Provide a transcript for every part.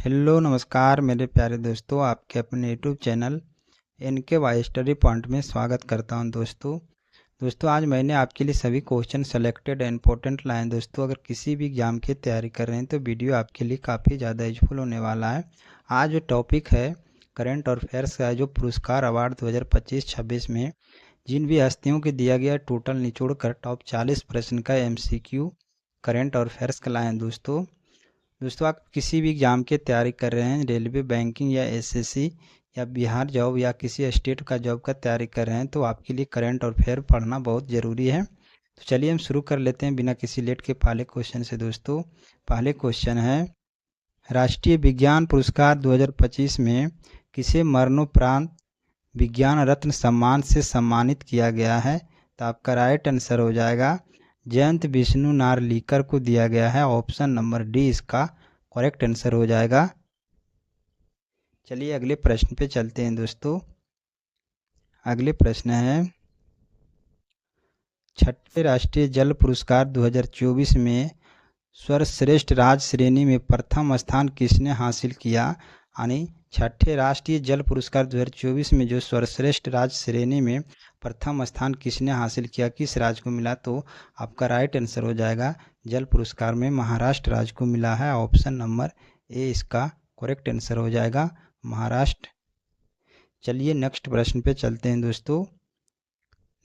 Hello नमस्कार मेरे प्यारे दोस्तों, आपके अपने YouTube channel NK Y study point में स्वागत करता हूं। दोस्तों आज मैंने आपके लिए सभी क्वेश्चन सेलेक्टेड एंड इंपॉर्टेंट लाए हैं। दोस्तों अगर किसी भी एग्जाम की तैयारी कर रहे हैं तो वीडियो आपके लिए काफ़ी ज़्यादा यूजफुल होने वाला है। आज जो टॉपिक है करंट अफेयर्स का, जो पुरस्कार अवार्ड 2025-26 में जिन भी हस्तियों को दिया गया टोटल निचोड़ कर टॉप 40 प्रश्न का MCQ करंट अफेयर्स का लाए हैं। दोस्तों आप किसी भी एग्ज़ाम की तैयारी कर रहे हैं, रेलवे, बैंकिंग या SSC या बिहार जॉब या किसी स्टेट का जॉब का तैयारी कर रहे हैं तो आपके लिए करंट अफेयर पढ़ना बहुत ज़रूरी है। तो चलिए हम शुरू कर लेते हैं बिना किसी लेट के पहले क्वेश्चन से। दोस्तों पहले क्वेश्चन है, राष्ट्रीय विज्ञान पुरस्कार 2025 में किसे मरणोपरांत विज्ञान रत्न सम्मान से सम्मानित किया गया है? तो आपका राइट आंसर हो जाएगा जयंत विष्णु नार्लिकर को दिया गया है। ऑप्शन नंबर डी इसका करेक्ट आंसर हो जाएगा। चलिए अगले प्रश्न पे चलते हैं। दोस्तों अगले प्रश्न है, छठे राष्ट्रीय जल पुरस्कार 2024 में सर्वश्रेष्ठ राज्य श्रेणी में प्रथम स्थान किसने हासिल किया? यानी छठे राष्ट्रीय जल पुरस्कार 2024 में जो सर्वश्रेष्ठ राज्य श्रेणी में प्रथम स्थान किसने हासिल किया, किस राज्य को मिला? तो आपका राइट आंसर हो जाएगा जल पुरस्कार में महाराष्ट्र राज्य को मिला है। ऑप्शन नंबर ए इसका करेक्ट आंसर हो जाएगा, महाराष्ट्र। चलिए नेक्स्ट प्रश्न पे चलते हैं। दोस्तों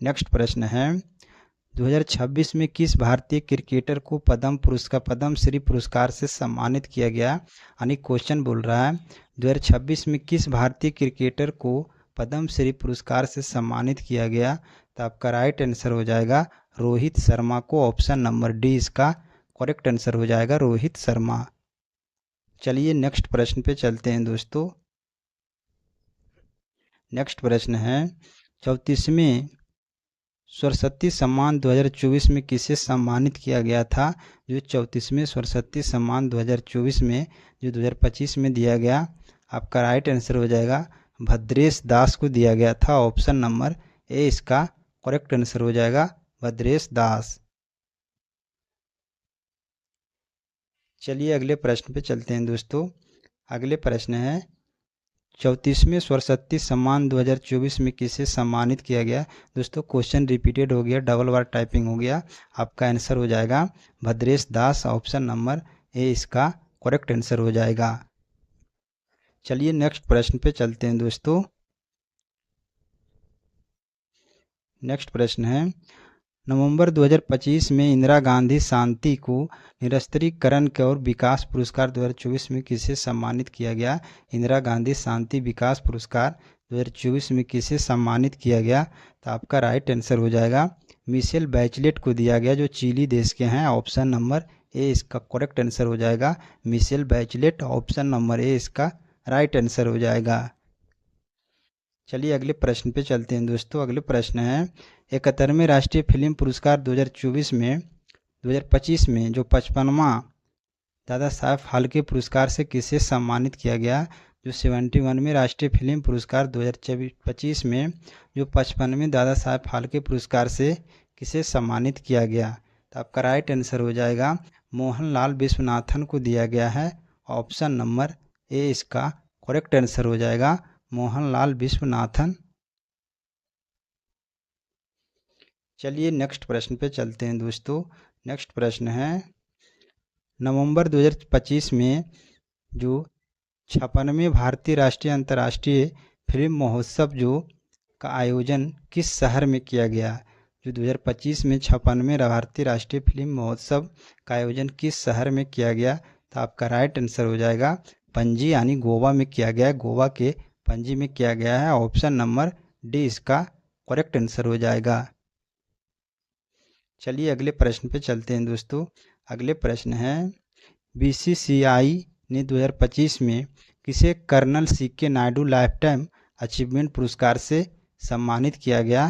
नेक्स्ट प्रश्न है, 2026 में किस भारतीय क्रिकेटर को पद्म श्री पुरस्कार से सम्मानित किया गया? यानी क्वेश्चन बोल रहा है 2026 में किस भारतीय क्रिकेटर को पद्म श्री पुरस्कार से सम्मानित किया गया? तो आपका राइट आंसर हो जाएगा रोहित शर्मा को। ऑप्शन नंबर डी इसका करेक्ट आंसर हो जाएगा, रोहित शर्मा। चलिए नेक्स्ट प्रश्न पे चलते हैं। दोस्तों नेक्स्ट प्रश्न है, 34वें सरस्वती सम्मान 2024 में किसे सम्मानित किया गया था? जो 34वें सरस्वती सम्मान 2024 में जो 2025 में दिया गया, आपका राइट आंसर हो जाएगा भद्रेश दास को दिया गया था। ऑप्शन नंबर ए इसका करेक्ट आंसर हो जाएगा, भद्रेश दास। चलिए अगले प्रश्न पे चलते हैं। दोस्तों अगले प्रश्न है, 34वें सरस्वती सम्मान 2024 में किसे सम्मानित किया गया? दोस्तों क्वेश्चन रिपीटेड हो गया, डबल बार टाइपिंग हो गया। आपका आंसर हो जाएगा भद्रेश दास। ऑप्शन नंबर ए इसका करेक्ट आंसर हो जाएगा। चलिए नेक्स्ट प्रश्न पे चलते हैं। दोस्तों नेक्स्ट प्रश्न है, नवंबर 2025 में इंदिरा गांधी शांति को निरस्त्रीकरण और विकास पुरस्कार 2024 में किसे सम्मानित किया गया? इंदिरा गांधी शांति विकास पुरस्कार 2024 में किसे सम्मानित किया गया? तो आपका राइट आंसर हो जाएगा मिशेल बैचलेट को दिया गया, जो चिली देश के हैं। ऑप्शन नंबर ए इसका करेक्ट आंसर हो जाएगा, Michelle Bachelet. Option number A इसका राइट आंसर हो जाएगा। चलिए अगले प्रश्न पे चलते हैं। दोस्तों अगले प्रश्न है, 71वें राष्ट्रीय फिल्म पुरस्कार 2025 में जो 55वां दादा साहब फाल्के पुरस्कार से किसे सम्मानित किया गया? जो 71वें राष्ट्रीय फिल्म पुरस्कार 2025 में जो 55वें दादा साहब फाल्के पुरस्कार से किसे सम्मानित किया गया? तो आपका राइट आंसर हो जाएगा मोहनलाल विश्वनाथन को दिया गया है। ऑप्शन नंबर ए इसका करेक्ट आंसर हो जाएगा, मोहनलाल विश्वनाथन। चलिए नेक्स्ट प्रश्न पे चलते हैं। दोस्तों नेक्स्ट प्रश्न है, नवंबर 2025 में जो 56वें भारतीय राष्ट्रीय अंतर्राष्ट्रीय फिल्म महोत्सव जो का आयोजन किस शहर में किया गया? जो 2025 में 56वें भारतीय राष्ट्रीय फिल्म महोत्सव का आयोजन किस शहर में किया गया? तो आपका राइट आंसर हो जाएगा पणजी, यानी गोवा में किया गया है। गोवा के पणजी में किया गया है। ऑप्शन नंबर डी इसका करेक्ट आंसर हो जाएगा। चलिए अगले प्रश्न पे चलते हैं। दोस्तों अगले प्रश्न है, BCCI ने 2025 में किसे colonel CK Naidu lifetime achievement पुरस्कार से सम्मानित किया गया?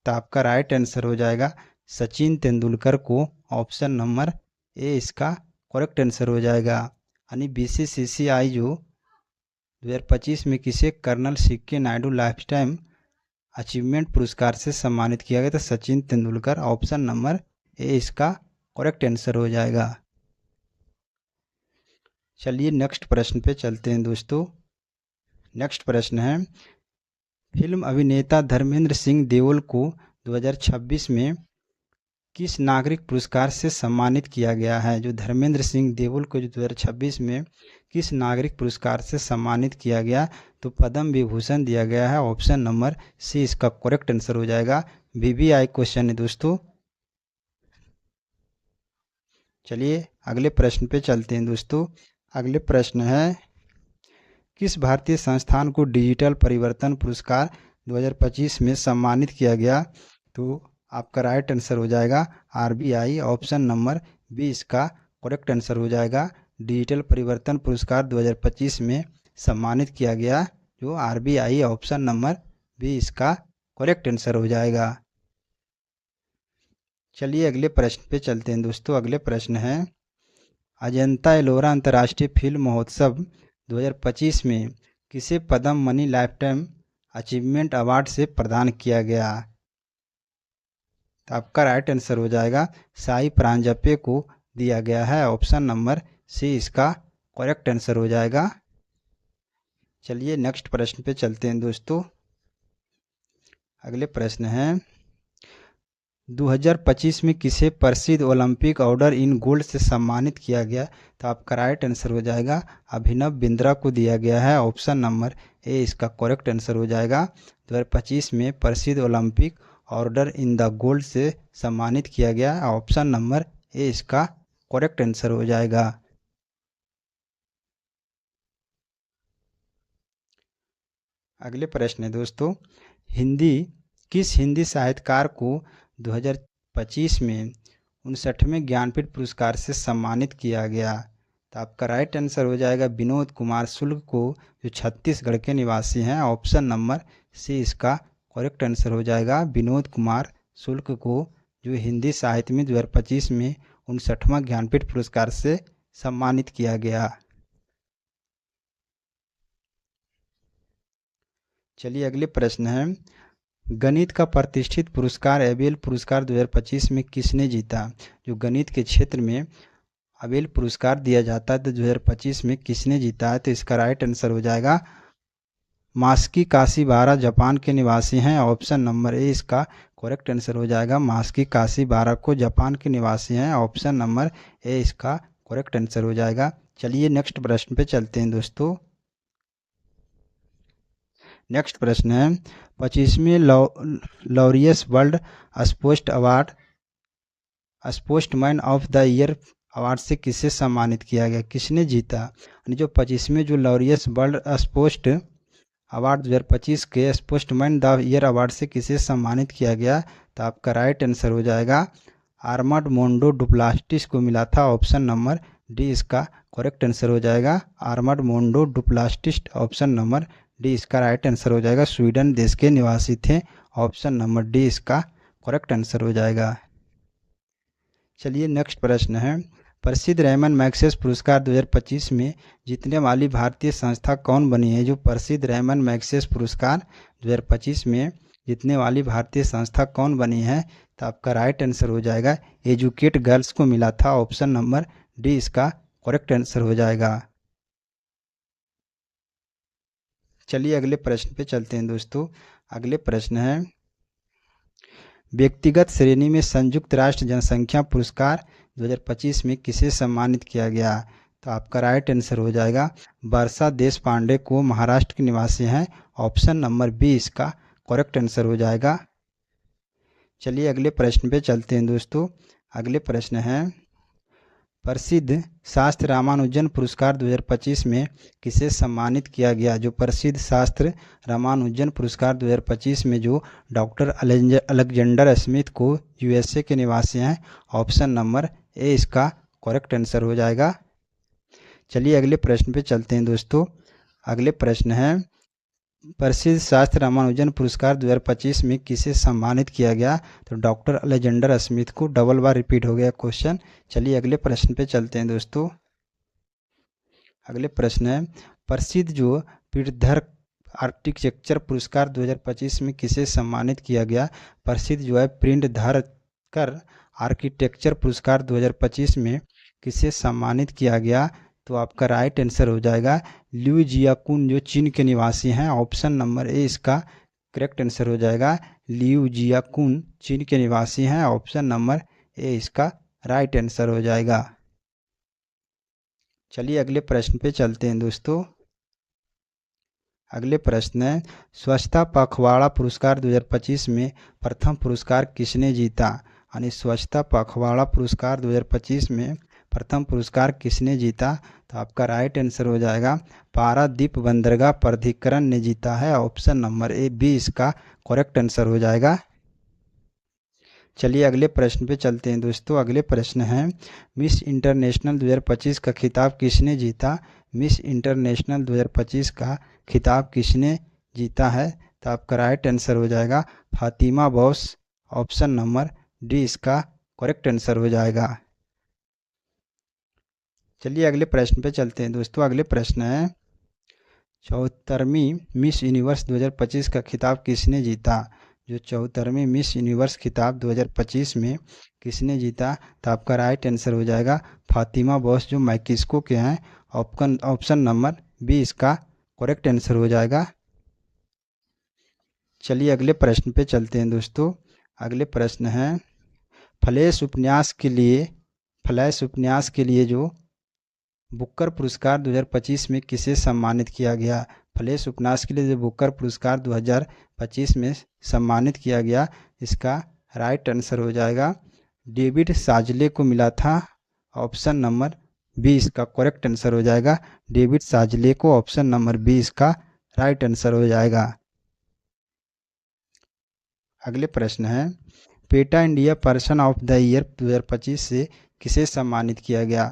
तो आपका राइट आंसर हो जाएगा सचिन तेंदुलकर को। ऑप्शन नंबर ए इसका करेक्ट आंसर हो जाएगा, यानी BCCI जो 2025 में किसे colonel CK Naidu lifetime achievement पुरस्कार से सम्मानित किया गया था? Sachin Tendulkar. Option number A इसका करेक्ट आंसर हो जाएगा। चलिए नेक्स्ट प्रश्न पे चलते हैं दोस्तों। नेक्स्ट प्रश्न है, फिल्म अभिनेता धर्मेंद्र सिंह देओल को 2026 में किस नागरिक पुरस्कार से सम्मानित किया गया है? जो धर्मेंद्र सिंह देओल को जो 2026 में किस नागरिक पुरस्कार से सम्मानित किया गया? तो पद्म विभूषण दिया गया है। ऑप्शन नंबर सी इसका करेक्ट आंसर हो जाएगा। वीवीआई क्वेश्चन है दोस्तों। चलिए अगले प्रश्न पे चलते हैं दोस्तों। अगले प्रश्न है, किस भारतीय संस्थान को डिजिटल परिवर्तन पुरस्कार 2025 में सम्मानित किया गया? तो आपका राइट आंसर हो जाएगा आरबीआई। ऑप्शन नंबर बी इसका करेक्ट आंसर हो जाएगा। डिजिटल परिवर्तन पुरस्कार 2025 में सम्मानित किया गया जो आरबीआई। ऑप्शन नंबर बी इसका करेक्ट आंसर हो जाएगा। चलिए अगले प्रश्न पे चलते हैं दोस्तों। अगले प्रश्न है, अजंता एलोरा अंतर्राष्ट्रीय फिल्म महोत्सव 2025 में किसे पद्म मणि लाइफटाइम अचीवमेंट अवार्ड से प्रदान किया गया? तो आपका राइट आंसर हो जाएगा साई प्रांजपे को दिया गया है। ऑप्शन नंबर सी इसका करेक्ट आंसर हो जाएगा। चलिए नेक्स्ट प्रश्न पे चलते हैं दोस्तों। अगले प्रश्न है, 2025 में किसे प्रसिद्ध ओलंपिक ऑर्डर इन गोल्ड से सम्मानित किया गया? तो आपका राइट आंसर हो जाएगा अभिनव बिंद्रा को दिया गया है। ऑप्शन नंबर ए इसका करेक्ट आंसर हो जाएगा। 2025 में प्रसिद्ध Olympic order in the gold से सम्मानित किया गया। ऑप्शन नंबर ए इसका करेक्ट आंसर हो जाएगा। अगले प्रश्न है दोस्तों, किस हिंदी साहित्यकार को 2025 में 59वें ज्ञानपीठ पुरस्कार से सम्मानित किया गया? तो आपका राइट आंसर हो जाएगा विनोद कुमार शुक्ल को, जो छत्तीसगढ़ के निवासी हैं। ऑप्शन नंबर सी इसका करेक्ट आंसर हो जाएगा। विनोद कुमार शुक्ल को जो हिंदी साहित्य में 2025 में 59वां ज्ञानपीठ पुरस्कार से सम्मानित किया गया। चलिए अगले प्रश्न है, गणित का प्रतिष्ठित पुरस्कार एबेल पुरस्कार 2025 में किसने जीता? जो गणित के क्षेत्र में एबेल पुरस्कार दिया जाता है तो 2025 में किसने जीता है? तो इसका राइट आंसर हो जाएगा मास्की काशीबारा, जापान के निवासी हैं। ऑप्शन नंबर ए इसका करेक्ट आंसर हो जाएगा। मास्की काशीबारा को जापान के निवासी हैं। ऑप्शन नंबर ए इसका करेक्ट आंसर हो जाएगा। चलिए नेक्स्ट प्रश्न पे चलते हैं दोस्तों। नेक्स्ट प्रश्न है, 25वें Laureus world sportsman of the year award से किसे सम्मानित किया गया? किसने जीता? जो 25वें जो लॉरियस वर्ल्ड स्पोर्ट्स अवार्ड 2025 के स्पोर्ट्समैन द ईयर अवार्ड से किसे सम्मानित किया गया? तो आपका राइट आंसर हो जाएगा आर्मड मोंडो डुप्लास्टिस को मिला था। ऑप्शन नंबर डी इसका करेक्ट आंसर हो जाएगा। Armand Mondo Duplantis, option number D इसका राइट आंसर हो जाएगा। स्वीडन देश के निवासी थे। ऑप्शन नंबर डी इसका करेक्ट आंसर हो जाएगा। चलिए नेक्स्ट प्रश्न है, प्रसिद्ध रेमन मैग्सेस पुरस्कार 2025 में जीतने वाली भारतीय संस्था कौन बनी है? जो प्रसिद्ध रेमन मैग्सेस पुरस्कार 2025 में जीतने वाली भारतीय संस्था कौन बनी है? तो आपका राइट आंसर हो जाएगा एजुकेट गर्ल्स को मिला था। ऑप्शन नंबर डी इसका करेक्ट आंसर हो जाएगा। चलिए अगले प्रश्न पे चलते हैं दोस्तों। अगले प्रश्न है, व्यक्तिगत श्रेणी में संयुक्त राष्ट्र जनसंख्या पुरस्कार 2025 में किसे सम्मानित किया गया? तो आपका राइट आंसर हो जाएगा वर्षा देश पांडे को, महाराष्ट्र के निवासी हैं। ऑप्शन नंबर बी इसका करेक्ट आंसर हो जाएगा। चलिए अगले प्रश्न पे चलते हैं दोस्तों। अगले प्रश्न है, प्रसिद्ध शास्त्र रामानुजन पुरस्कार 2025 में किसे सम्मानित किया गया? जो प्रसिद्ध शास्त्र रामानुजन पुरस्कार 2025 में जो डॉक्टर अलेक्जेंडर स्मिथ को, यूएसए के निवासी हैं। ऑप्शन नंबर ए इसका करेक्ट आंसर हो जाएगा। चलिए अगले प्रश्न पे चलते हैं दोस्तों। अगले प्रश्न है, प्रसिद्ध शास्त्र रामानुजन पुरस्कार 2025 में किसे सम्मानित किया गया? तो डॉक्टर अलेक्जेंडर स्मिथ को। डबल बार रिपीट हो गया क्वेश्चन। चलिए अगले प्रश्न पे चलते हैं दोस्तों। अगले प्रश्न है, प्रसिद्ध जो पीठधर आर्किटेक्चर पुरस्कार 2025 में किसे सम्मानित किया गया? प्रसिद्ध जो है पीठधर आर्किटेक्चर पुरस्कार 2025 में किसे सम्मानित किया गया? तो आपका राइट आंसर हो जाएगा लिउ जियाकुन, जो चीन के निवासी हैं। ऑप्शन नंबर ए इसका करेक्ट आंसर हो जाएगा। लिउ जियाकुन चीन के निवासी हैं। ऑप्शन नंबर ए इसका राइट आंसर हो जाएगा। चलिए अगले प्रश्न पे चलते हैं दोस्तों। अगले प्रश्न है, स्वच्छता पखवाड़ा पुरस्कार 2025 में प्रथम पुरस्कार किसने जीता? यानी स्वच्छता पखवाड़ा पुरस्कार 2025 में प्रथम पुरस्कार किसने जीता? तो आपका राइट आंसर हो जाएगा पारादीप बंदरगाह प्राधिकरण ने जीता है। ऑप्शन नंबर ए बी इसका करेक्ट आंसर हो जाएगा। चलिए अगले प्रश्न पे चलते हैं दोस्तों। अगले प्रश्न है, मिस इंटरनेशनल 2025 का खिताब किसने जीता? मिस इंटरनेशनल 2025 का खिताब किसने जीता है? तो आपका राइट आंसर हो जाएगा Fatima boss. Option number D इसका करेक्ट आंसर हो जाएगा। चलिए अगले प्रश्न पे चलते हैं दोस्तों। अगले प्रश्न है, 74वीं मिस यूनिवर्स 2025 का खिताब किसने जीता? जो 74वीं मिस यूनिवर्स खिताब 2025 में किसने जीता? तो आपका राइट आंसर हो जाएगा फातिमा बॉस, जो मैक्सिको के हैं। ऑप्शन नंबर बी इसका करेक्ट आंसर हो जाएगा। चलिए अगले प्रश्न पे चलते हैं दोस्तों। अगले प्रश्न है, फ्लैश उपन्यास के लिए जो बुकर पुरस्कार 2025 में किसे सम्मानित किया गया? फ्लैश उपन्यास के लिए जो बुकर पुरस्कार 2025 में सम्मानित किया गया, इसका राइट आंसर हो जाएगा डेविड साजले को मिला था। ऑप्शन नंबर बी इसका करेक्ट आंसर हो जाएगा। डेविड साजले को ऑप्शन नंबर बी इसका राइट आंसर हो जाएगा। अगले प्रश्न है, PETA India person of the year 2025 से किसे सम्मानित किया गया?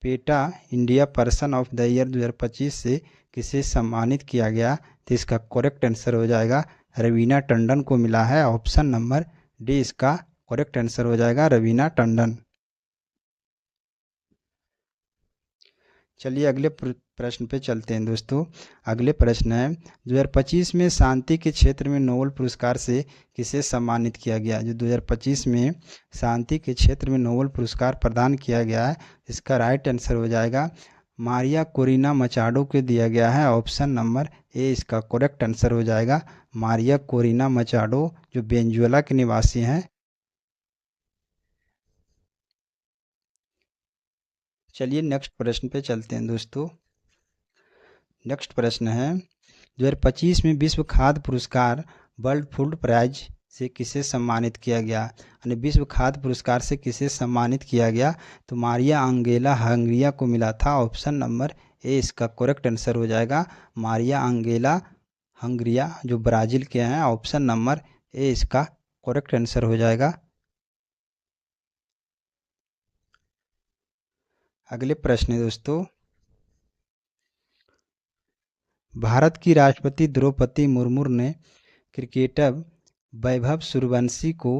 PETA India person of the year 2025 से किसे सम्मानित किया गया? तो इसका करेक्ट आंसर हो जाएगा रवीना टंडन को मिला है। ऑप्शन नंबर डी इसका करेक्ट आंसर हो जाएगा, रवीना टंडन। चलिए अगले प्रश्न पे चलते हैं दोस्तों। अगले प्रश्न है, 2025 में शांति के क्षेत्र में नोबेल पुरस्कार से किसे सम्मानित किया गया? जो 2025 में शांति के क्षेत्र में नोबेल पुरस्कार प्रदान किया गया है, इसका राइट आंसर हो जाएगा मारिया कोरिना मचाडो को दिया गया है। ऑप्शन नंबर ए इसका करेक्ट आंसर हो जाएगा मारिया कोरिना मचाडो, जो वेनेजुएला के निवासी हैं। चलिए नेक्स्ट प्रश्न पे चलते हैं दोस्तों। नेक्स्ट प्रश्न है, 2025 में विश्व खाद्य पुरस्कार वर्ल्ड फूड प्राइज से किसे सम्मानित किया गया? यानी विश्व खाद्य पुरस्कार से किसे सम्मानित किया गया? तो मारिया अंगेला हंगरिया को मिला था। ऑप्शन नंबर ए इसका करेक्ट आंसर हो जाएगा मारिया अंगेला हंगरिया, जो ब्राज़ील के हैं। ऑप्शन नंबर ए इसका करेक्ट आंसर हो जाएगा। अगले प्रश्न है दोस्तों, भारत की राष्ट्रपति द्रौपदी मुर्मू ने क्रिकेटर वैभव सूर्यवंशी को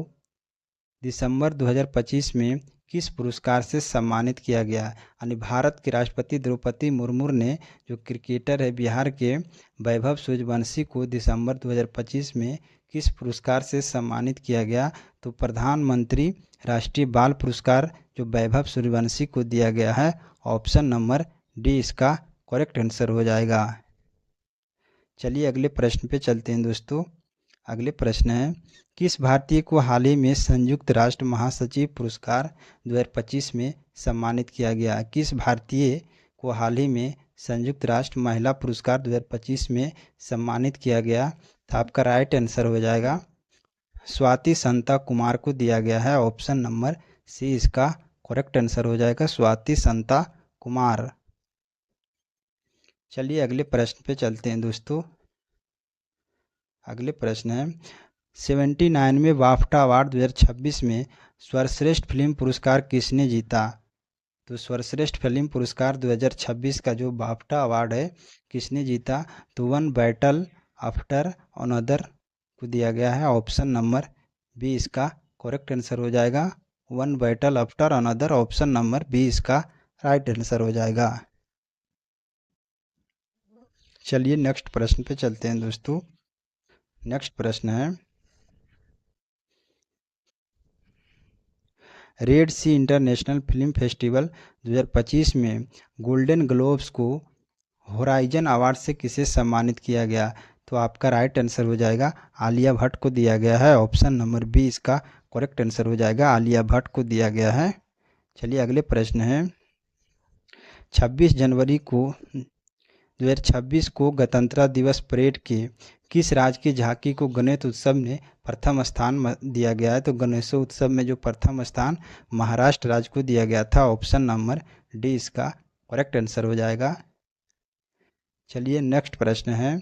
दिसंबर 2025 में किस पुरस्कार से सम्मानित किया गया? यानी भारत के राष्ट्रपति द्रौपदी मुर्मू ने जो क्रिकेटर है बिहार के वैभव सूर्यवंशी को दिसंबर 2025 में किस पुरस्कार से सम्मानित किया गया? तो प्रधानमंत्री राष्ट्रीय बाल पुरस्कार जो वैभव सूर्यवंशी को दिया गया है। ऑप्शन नंबर डी इसका करेक्ट आंसर हो जाएगा। चलिए अगले प्रश्न पे चलते हैं दोस्तों। अगले प्रश्न है, किस भारतीय को हाल ही में संयुक्त राष्ट्र महासचिव पुरस्कार 2025 में सम्मानित किया गया? किस भारतीय को हाल ही में संयुक्त राष्ट्र महिला पुरस्कार 2025 में सम्मानित किया गया? तो आपका राइट आंसर हो जाएगा स्वाति संता कुमार को दिया गया है। ऑप्शन नंबर सी इसका करेक्ट आंसर हो जाएगा, स्वाति संता कुमार। चलिए अगले प्रश्न पे चलते हैं दोस्तों। अगले प्रश्न है, 79वें बाफ्टा अवार्ड 2026 में सर्वश्रेष्ठ फिल्म पुरस्कार किसने जीता? तो सर्वश्रेष्ठ फिल्म पुरस्कार 2026 का जो बाफ्टा अवार्ड है किसने जीता? तो वन बैटल आफ्टर अनदर को दिया गया है। ऑप्शन नंबर बी इसका करेक्ट आंसर हो जाएगा, one battle after another. Option number B इसका राइट आंसर हो जाएगा। चलिए नेक्स्ट प्रश्न पे चलते हैं दोस्तों। नेक्स्ट प्रश्न है, रेड सी इंटरनेशनल फिल्म फेस्टिवल 2025 में गोल्डन ग्लोब्स को होराइजन अवार्ड से किसे सम्मानित किया गया? तो आपका राइट आंसर हो जाएगा आलिया भट्ट को दिया गया है। ऑप्शन नंबर बी इसका करेक्ट आंसर हो जाएगा, आलिया भट्ट को दिया गया है। चलिए अगले प्रश्न है, 26 जनवरी को 2026 को गणतंत्र दिवस परेड के किस राज्य की झांकी को गणेश उत्सव में प्रथम स्थान दिया गया है? तो गणेशोत्सव में जो प्रथम स्थान महाराष्ट्र राज्य को दिया गया था। ऑप्शन नंबर डी इसका करेक्ट आंसर हो जाएगा। चलिए नेक्स्ट प्रश्न है,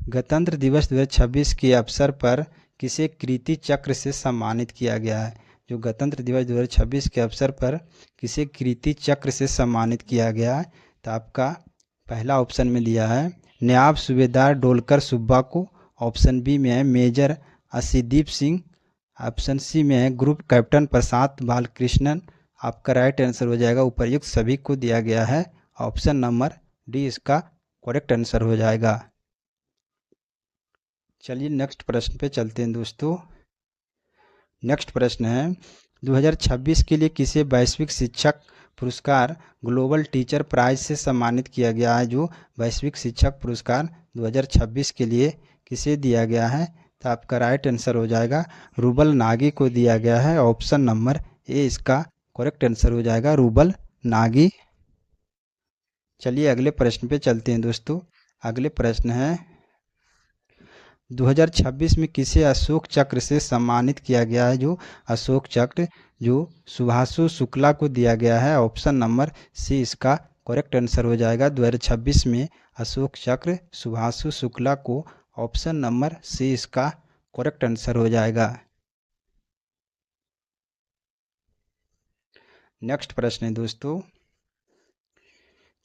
गणतंत्र दिवस 2026 के अवसर पर किसे कीर्ति चक्र से सम्मानित किया गया है? जो गणतंत्र दिवस 2026 के अवसर पर किसे कीर्ति चक्र से सम्मानित किया गया है? तो आपका पहला ऑप्शन में दिया है नायब सूबेदार डोलकर सुब्बा को, ऑप्शन बी में है मेजर असीदीप सिंह, ऑप्शन सी में है ग्रुप कैप्टन प्रशांत बालकृष्णन। आपका राइट आंसर हो जाएगा उपर्युक्त सभी को दिया गया है। ऑप्शन नंबर डी इसका करेक्ट आंसर हो जाएगा। चलिए नेक्स्ट प्रश्न पे चलते हैं दोस्तों। नेक्स्ट प्रश्न है, 2026 के लिए किसे वैश्विक शिक्षक पुरस्कार ग्लोबल टीचर प्राइज से सम्मानित किया गया है? जो वैश्विक शिक्षक पुरस्कार 2026 के लिए किसे दिया गया है? तो आपका राइट आंसर हो जाएगा रूबल नागी को दिया गया है। ऑप्शन नंबर ए इसका करेक्ट आंसर हो जाएगा, रूबल नागी। चलिए अगले प्रश्न पे चलते हैं दोस्तों। अगले प्रश्न है, 2026 में किसे अशोक चक्र से सम्मानित किया गया है? जो अशोक चक्र जो सुभाषु शुक्ला को दिया गया है। ऑप्शन नंबर सी इसका करेक्ट आंसर हो जाएगा, 2026 में अशोक चक्र सुभाषु शुक्ला को। ऑप्शन नंबर सी इसका करेक्ट आंसर हो जाएगा। नेक्स्ट प्रश्न है दोस्तों,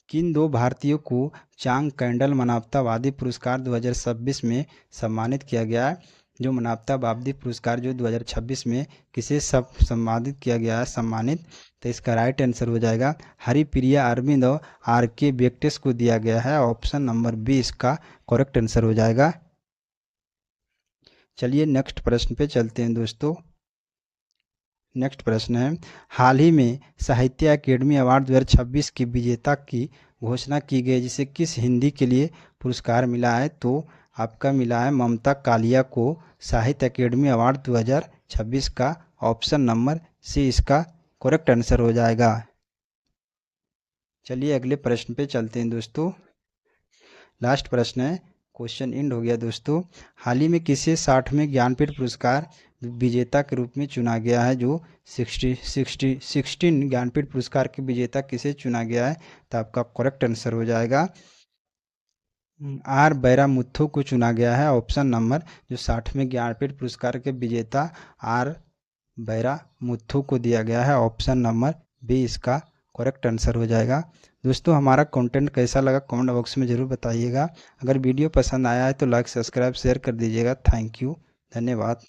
किन दो भारतीयों को चांग कैंडल मानवतावादी पुरस्कार 2026 में सम्मानित किया गया है? जो मानवतावादी पुरस्कार जो 2026 में किसे सम्मानित किया गया है सम्मानित? तो इसका राइट आंसर हो जाएगा हरिप्रिया अरविंद और आर के बेक्टेस को दिया गया है। ऑप्शन नंबर बी इसका करेक्ट आंसर हो जाएगा। चलिए नेक्स्ट प्रश्न पे चलते हैं दोस्तों। नेक्स्ट प्रश्न है, हाल ही में साहित्य अकेडमी अवार्ड 2026 की विजेता की घोषणा की गई, जिसे किस हिंदी के लिए पुरस्कार मिला है? तो आपका मिला है ममता कालिया को साहित्य अकेडमी अवार्ड 2026 का। ऑप्शन नंबर सी इसका करेक्ट आंसर हो जाएगा। चलिए अगले प्रश्न पे चलते हैं दोस्तों। लास्ट प्रश्न है, क्वेश्चन एंड हो गया दोस्तों। हाल ही में किसे 60वें ज्ञानपीठ पुरस्कार विजेता के रूप में चुना गया है? जो 16 ज्ञानपीठ पुरस्कार के विजेता किसे चुना गया है? तो आपका करेक्ट आंसर हो जाएगा आर बैरामुथु को चुना गया है। ऑप्शन नंबर जो 60वें ज्ञानपीठ पुरस्कार के विजेता आर बैरामुथु को दिया गया है। ऑप्शन नंबर बी इसका करेक्ट आंसर हो जाएगा। दोस्तों हमारा कंटेंट कैसा लगा कमेंट बॉक्स में ज़रूर बताइएगा। अगर वीडियो पसंद आया है तो लाइक सब्सक्राइब शेयर कर दीजिएगा। थैंक यू, धन्यवाद।